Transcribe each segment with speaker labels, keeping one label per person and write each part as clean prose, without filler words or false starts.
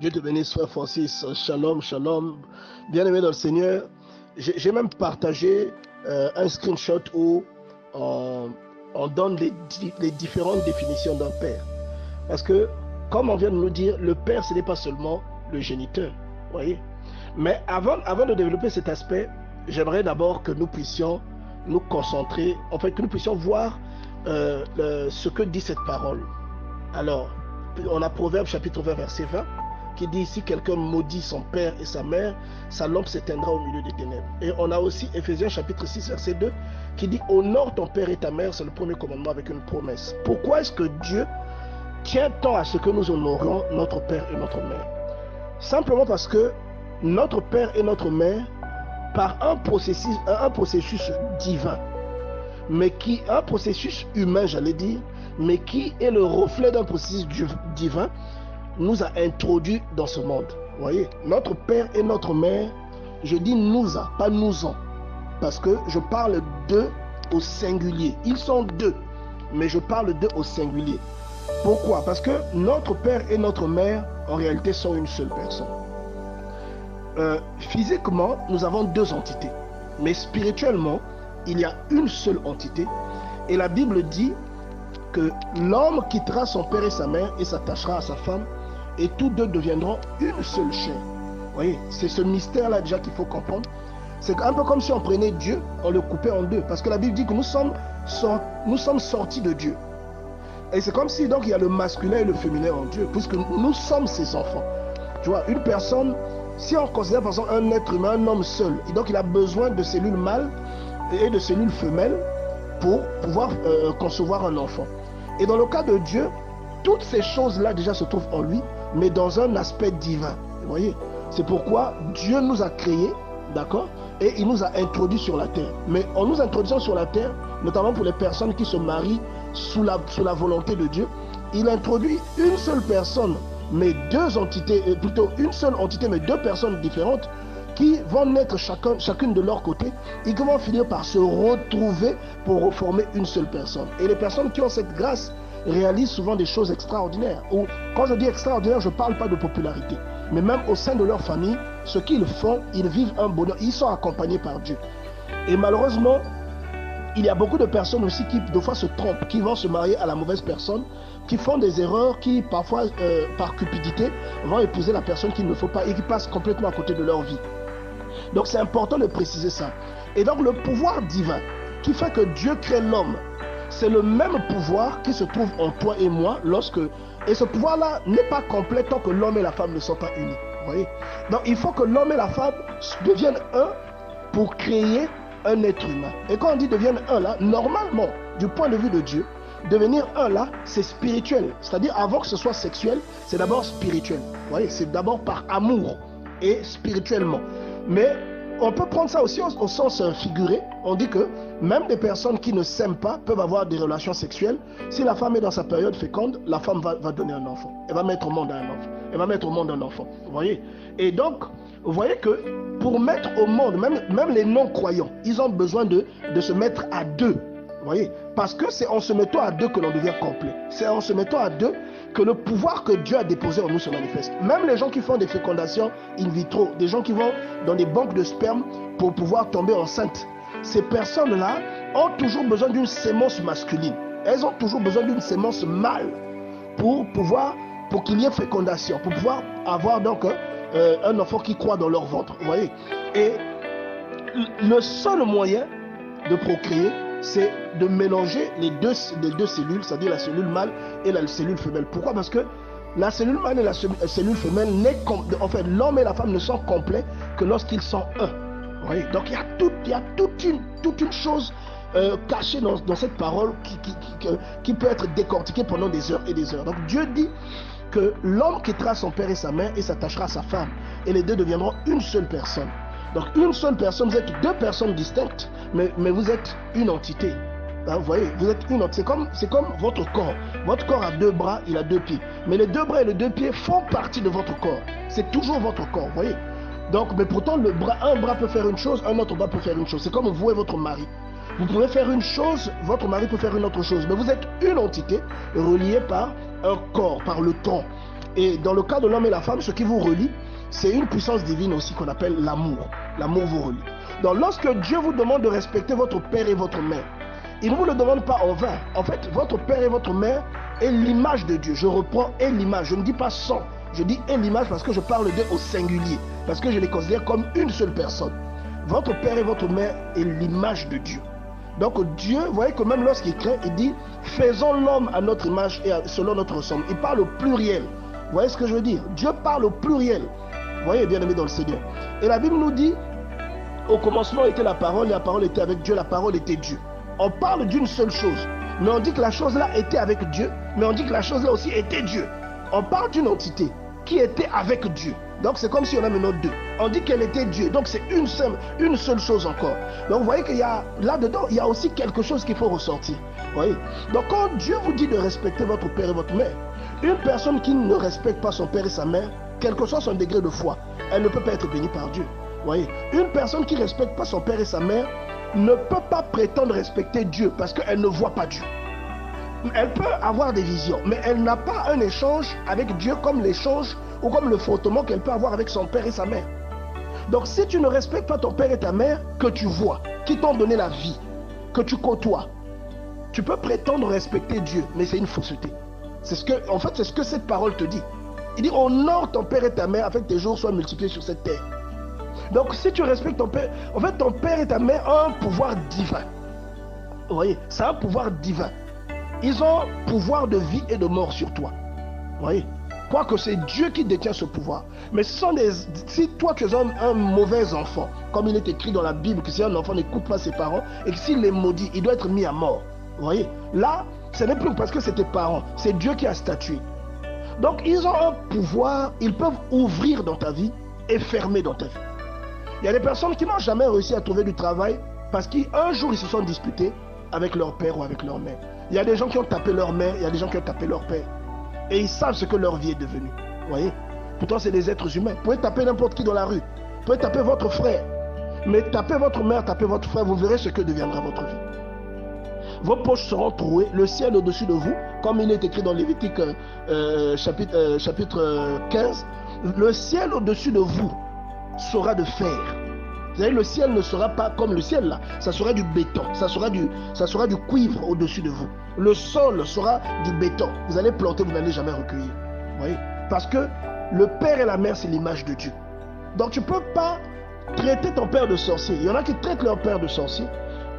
Speaker 1: Dieu te bénisse, frère Francis. Shalom, shalom. Bien-aimé dans le Seigneur, j'ai même partagé un screenshot où on donne les différentes définitions d'un père. Parce que, comme on vient de nous dire, le père, ce n'est pas seulement le géniteur. Voyez. Mais avant de développer cet aspect, j'aimerais d'abord que nous puissions nous concentrer, en fait, que nous puissions voir ce que dit cette parole. Alors, on a Proverbe chapitre 20, verset 20, qui dit, si quelqu'un maudit son père et sa mère, sa lampe s'éteindra au milieu des ténèbres. Et on a aussi Éphésiens chapitre 6, verset 2, qui dit, honore ton père et ta mère, c'est le premier commandement avec une promesse. Pourquoi est-ce que Dieu tient tant à ce que nous honorions notre père et notre mère? Simplement parce que notre père et notre mère, par un processus divin, un processus humain, j'allais dire, mais qui est le reflet d'un processus divin, nous a introduits dans ce monde. Vous voyez, notre père et notre mère, je dis nous a, pas nous en, parce que je parle d'eux au singulier. Ils sont deux, mais je parle d'eux au singulier. Pourquoi? Parce que notre père et notre mère, en réalité, sont une seule personne. Physiquement, nous avons deux entités, mais spirituellement, il y a une seule entité. Et la Bible dit que l'homme quittera son père et sa mère et s'attachera à sa femme, et tous deux deviendront une seule chair. Vous voyez, c'est ce mystère-là déjà qu'il faut comprendre. C'est un peu comme si on prenait Dieu, on le coupait en deux, parce que la Bible dit que nous sommes sortis de Dieu. Et c'est comme si donc il y a le masculin et le féminin en Dieu, puisque nous sommes ses enfants. Tu vois, une personne, si on considère par exemple un être humain, un homme seul, et donc il a besoin de cellules mâles et de cellules femelles pour pouvoir concevoir un enfant. Et dans le cas de Dieu, toutes ces choses-là déjà se trouvent en lui, mais dans un aspect divin. Vous voyez, c'est pourquoi Dieu nous a créés, d'accord, et il nous a introduits sur la terre. Mais en nous introduisant sur la terre, notamment pour les personnes qui se marient sous la volonté de Dieu, il introduit une seule personne, mais deux entités, plutôt une seule entité, mais deux personnes différentes, qui vont naître chacune de leur côté et qui vont finir par se retrouver pour former une seule personne. Et les personnes qui ont cette grâce réalisent souvent des choses extraordinaires. Ou quand je dis extraordinaire, je ne parle pas de popularité, mais même au sein de leur famille, ce qu'ils font, ils vivent un bonheur, ils sont accompagnés par Dieu. Et malheureusement, il y a beaucoup de personnes aussi qui, des fois, se trompent, qui vont se marier à la mauvaise personne, qui font des erreurs, qui parfois, par cupidité, vont épouser la personne qu'il ne faut pas et qui passent complètement à côté de leur vie. Donc c'est important de préciser ça. Et donc le pouvoir divin qui fait que Dieu crée l'homme, c'est le même pouvoir qui se trouve en toi et moi et ce pouvoir-là n'est pas complet tant que l'homme et la femme ne sont pas unis. Vous voyez? Donc il faut que l'homme et la femme deviennent un pour créer un être humain. Et quand on dit deviennent un là, normalement, du point de vue de Dieu, devenir un là, c'est spirituel. C'est-à-dire avant que ce soit sexuel, c'est d'abord spirituel. Vous voyez? C'est d'abord par amour et spirituellement. Mais on peut prendre ça aussi au sens figuré. On dit que même des personnes qui ne s'aiment pas peuvent avoir des relations sexuelles. Si la femme est dans sa période féconde, la femme va donner un enfant. Elle va mettre au monde un enfant. Elle va mettre au monde un enfant. Vous voyez? Et donc, vous voyez que pour mettre au monde, même les non-croyants, ils ont besoin de se mettre à deux. Vous voyez? Parce que c'est en se mettant à deux que l'on devient complet. C'est en se mettant à deux que le pouvoir que Dieu a déposé en nous se manifeste. Même les gens qui font des fécondations in vitro, des gens qui vont dans des banques de sperme pour pouvoir tomber enceinte, ces personnes-là ont toujours besoin d'une sémence masculine. Elles ont toujours besoin d'une sémence mâle pour qu'il y ait fécondation, pour pouvoir avoir donc un enfant qui croît dans leur ventre. Vous voyez? Et le seul moyen de procréer, c'est de mélanger les deux cellules, c'est-à-dire la cellule mâle et la cellule femelle. Pourquoi? Parce que la cellule mâle et la cellule femelle, en fait, l'homme et la femme ne sont complets que lorsqu'ils sont un. Vous voyez? Donc il y a toute une chose cachée dans cette parole qui peut être décortiquée pendant des heures et des heures. Donc Dieu dit que l'homme quittera son père et sa mère et s'attachera à sa femme, et les deux deviendront une seule personne. Donc une seule personne, vous êtes deux personnes distinctes, mais vous êtes une entité. Vous voyez, vous êtes une entité. C'est comme votre corps. Votre corps a deux bras, il a deux pieds. Mais les deux bras et les deux pieds font partie de votre corps. C'est toujours votre corps, vous voyez. Donc, mais pourtant, un bras peut faire une chose, un autre bras peut faire une chose. C'est comme vous et votre mari. Vous pouvez faire une chose, votre mari peut faire une autre chose. Mais vous êtes une entité reliée par un corps, par le tronc. Et dans le cas de l'homme et la femme, ce qui vous relie, c'est une puissance divine aussi qu'on appelle l'amour. L'amour vous relie. Donc lorsque Dieu vous demande de respecter votre père et votre mère, il ne vous le demande pas en vain. En fait, votre père et votre mère est l'image de Dieu. Je reprends « est l'image ». Je ne dis pas « sans ». Je dis « est l'image » parce que je parle d'eux au singulier. Parce que je les considère comme une seule personne. Votre père et votre mère est l'image de Dieu. Donc Dieu, vous voyez que même lorsqu'il crée, il dit « faisons l'homme à notre image et selon notre ressemblance ». Il parle au pluriel. Vous voyez ce que je veux dire? Dieu parle au pluriel. Vous voyez, bien-aimé dans le Seigneur. Et la Bible nous dit « au commencement était la parole, et la parole était avec Dieu, la parole était Dieu ». On parle d'une seule chose, mais on dit que la chose-là était avec Dieu, mais on dit que la chose-là aussi était Dieu. On parle d'une entité qui était avec Dieu. Donc c'est comme si on a maintenant deux. On dit qu'elle était Dieu, donc c'est une seule chose encore. Donc vous voyez qu'il y a là-dedans, il y a aussi quelque chose qu'il faut ressortir. Vous voyez? Donc quand Dieu vous dit de respecter votre père et votre mère, une personne qui ne respecte pas son père et sa mère, quel que soit son degré de foi, elle ne peut pas être bénie par Dieu. Vous voyez? Une personne qui ne respecte pas son père et sa mère ne peut pas prétendre respecter Dieu parce qu'elle ne voit pas Dieu. Elle peut avoir des visions, mais elle n'a pas un échange avec Dieu comme l'échange ou comme le frottement qu'elle peut avoir avec son père et sa mère. Donc si tu ne respectes pas ton père et ta mère que tu vois, qui t'ont donné la vie, que tu côtoies, tu peux prétendre respecter Dieu, mais c'est une fausseté. C'est ce que cette parole te dit. Il dit honore ton père et ta mère afin que tes jours soient multipliés sur cette terre. Donc si tu respectes ton père, en fait ton père et ta mère ont un pouvoir divin. Vous voyez, c'est un pouvoir divin. Ils ont pouvoir de vie et de mort sur toi. Vous voyez, quoique c'est Dieu qui détient ce pouvoir. Mais ce sont si toi tu es un mauvais enfant, comme il est écrit dans la Bible, que si un enfant n'écoute pas ses parents et que s'il est maudit, il doit être mis à mort. Vous voyez, là, ce n'est plus parce que c'est tes parents, c'est Dieu qui a statué. Donc ils ont un pouvoir, ils peuvent ouvrir dans ta vie et fermer dans ta vie. Il y a des personnes qui n'ont jamais réussi à trouver du travail parce qu'un jour ils se sont disputés avec leur père ou avec leur mère. Il y a des gens qui ont tapé leur mère, il y a des gens qui ont tapé leur père. Et ils savent ce que leur vie est devenue. Vous voyez? Pourtant c'est des êtres humains. Vous pouvez taper n'importe qui dans la rue. Vous pouvez taper votre frère. Mais tapez votre mère, tapez votre frère, vous verrez ce que deviendra votre vie. Vos poches seront trouées, le ciel au-dessus de vous, comme il est écrit dans Lévitique chapitre 15. Le ciel au-dessus de vous sera de fer. Vous savez, le ciel ne sera pas comme le ciel là, ça sera du béton, ça sera du cuivre au-dessus de vous. Le sol sera du béton. Vous allez planter, vous n'allez jamais recueillir. Vous voyez? Parce que le père et la mère, c'est l'image de Dieu. Donc tu ne peux pas traiter ton père de sorcier. Il y en a qui traitent leur père de sorcier,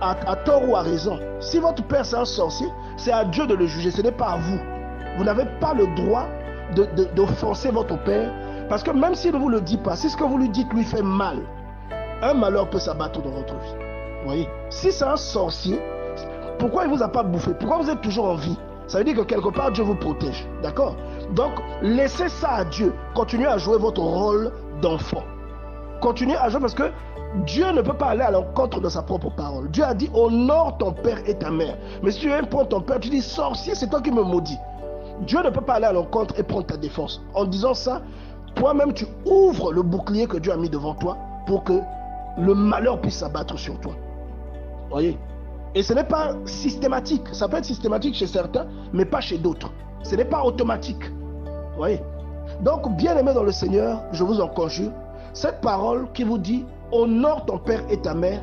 Speaker 1: à tort ou à raison. Si votre père c'est un sorcier, c'est à Dieu de le juger, ce n'est pas à vous. Vous n'avez pas le droit d'offenser votre père, parce que même s'il ne vous le dit pas, si ce que vous lui dites lui fait mal, un malheur peut s'abattre dans votre vie. Vous voyez? Si c'est un sorcier, pourquoi il ne vous a pas bouffé? Pourquoi vous êtes toujours en vie? Ça veut dire que quelque part Dieu vous protège. D'accord? Donc laissez ça à Dieu. Continuez à jouer votre rôle d'enfant. Continuez à jouer parce que Dieu ne peut pas aller à l'encontre de sa propre parole. Dieu a dit honore ton père et ta mère. Mais si tu viens prendre ton père, tu dis sorcier, c'est toi qui me maudis. Dieu ne peut pas aller à l'encontre et prendre ta défense. En disant ça, toi-même tu ouvres le bouclier que Dieu a mis devant toi pour que le malheur puisse s'abattre sur toi. Voyez? Et ce n'est pas systématique. Ça peut être systématique chez certains, mais pas chez d'autres. Ce n'est pas automatique. Voyez? Donc, bien-aimés dans le Seigneur, je vous en conjure, cette parole qui vous dit honore ton père et ta mère,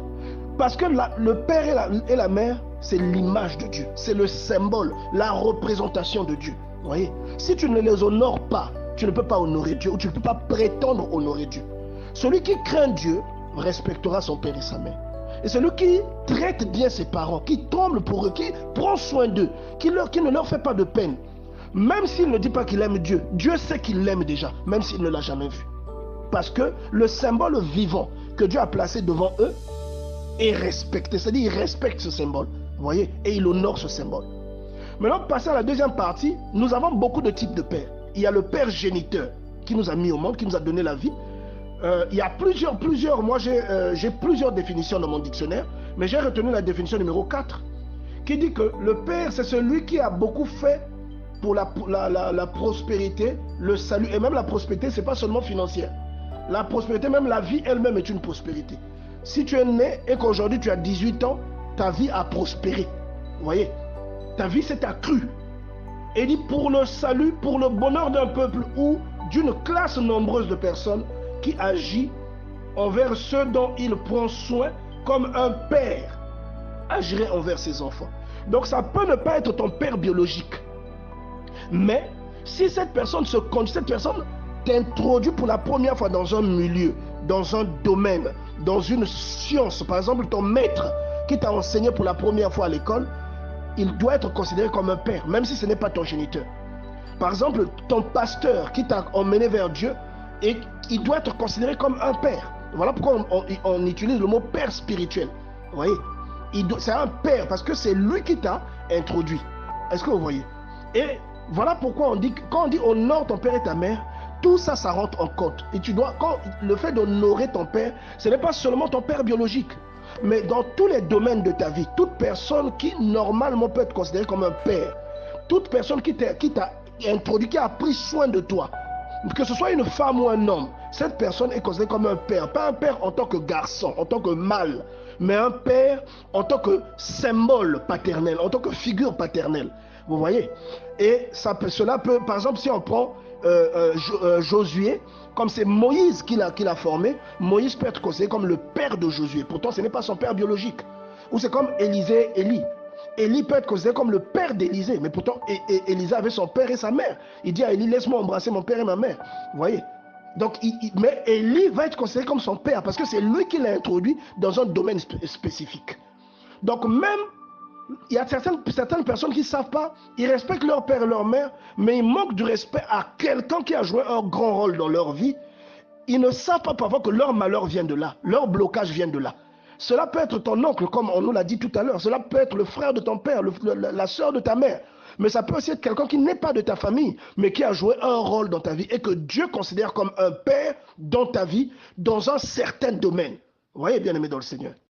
Speaker 1: parce que le père et la mère, c'est l'image de Dieu. C'est le symbole, la représentation de Dieu. Voyez? Si tu ne les honores pas, tu ne peux pas honorer Dieu ou tu ne peux pas prétendre honorer Dieu. Celui qui craint Dieu respectera son père et sa mère. Et celui qui traite bien ses parents, qui tremble pour eux, qui prend soin d'eux, qui ne leur fait pas de peine, même s'il ne dit pas qu'il aime Dieu, Dieu sait qu'il l'aime déjà, même s'il ne l'a jamais vu. Parce que le symbole vivant que Dieu a placé devant eux est respecté. C'est-à-dire qu'il respecte ce symbole, vous voyez, et il honore ce symbole. Maintenant, passons à la deuxième partie. Nous avons beaucoup de types de pères. Il y a le père géniteur qui nous a mis au monde, qui nous a donné la vie. Il y a plusieurs, moi j'ai plusieurs définitions dans mon dictionnaire, mais j'ai retenu la définition numéro 4, qui dit que le père, c'est celui qui a beaucoup fait pour la prospérité, le salut, et même la prospérité, c'est pas seulement financière. La prospérité, même la vie elle-même est une prospérité. Si tu es né et qu'aujourd'hui tu as 18 ans, ta vie a prospéré. Vous voyez, ta vie s'est accrue. Et il dit pour le salut, pour le bonheur d'un peuple ou d'une classe nombreuse de personnes qui agit envers ceux dont il prend soin comme un père agirait envers ses enfants. Donc ça peut ne pas être ton père biologique. Mais si cette personne t'introduit pour la première fois dans un milieu, dans un domaine, dans une science, par exemple ton maître qui t'a enseigné pour la première fois à l'école, il doit être considéré comme un père, même si ce n'est pas ton géniteur. Par exemple, ton pasteur qui t'a emmené vers Dieu, et il doit être considéré comme un père. Voilà pourquoi on utilise le mot père spirituel. Vous voyez, c'est un père parce que c'est lui qui t'a introduit. Est-ce que vous voyez? Et voilà pourquoi on dit, quand on dit honore ton père et ta mère, tout ça, ça rentre en compte. Et tu dois, le fait d'honorer ton père, ce n'est pas seulement ton père biologique, mais dans tous les domaines de ta vie, toute personne qui normalement peut être considérée comme un père, toute personne qui t'a introduit, qui a pris soin de toi, que ce soit une femme ou un homme, cette personne est considérée comme un père. Pas un père en tant que garçon, en tant que mâle, mais un père en tant que symbole paternel, en tant que figure paternelle. Vous voyez? Et cela peut, par exemple, si on prend Josué, comme c'est Moïse qui l'a formé, Moïse peut être considéré comme le père de Josué. Pourtant, ce n'est pas son père biologique. Ou c'est comme Élie. Élie peut être considéré comme le père d'Élisée, mais pourtant Élisée avait son père et sa mère. Il dit à Élie, laisse-moi embrasser mon père et ma mère. Vous voyez? Donc, mais Élie va être considéré comme son père parce que c'est lui qui l'a introduit dans un domaine spécifique. Donc même, il y a certaines personnes qui ne savent pas, ils respectent leur père et leur mère, mais ils manquent du respect à quelqu'un qui a joué un grand rôle dans leur vie. Ils ne savent pas parfois que leur malheur vient de là, leur blocage vient de là. Cela peut être ton oncle, comme on nous l'a dit tout à l'heure. Cela peut être le frère de ton père, la soeur de ta mère. Mais ça peut aussi être quelqu'un qui n'est pas de ta famille, mais qui a joué un rôle dans ta vie et que Dieu considère comme un père dans ta vie, dans un certain domaine. Vous voyez, bien aimé dans le Seigneur.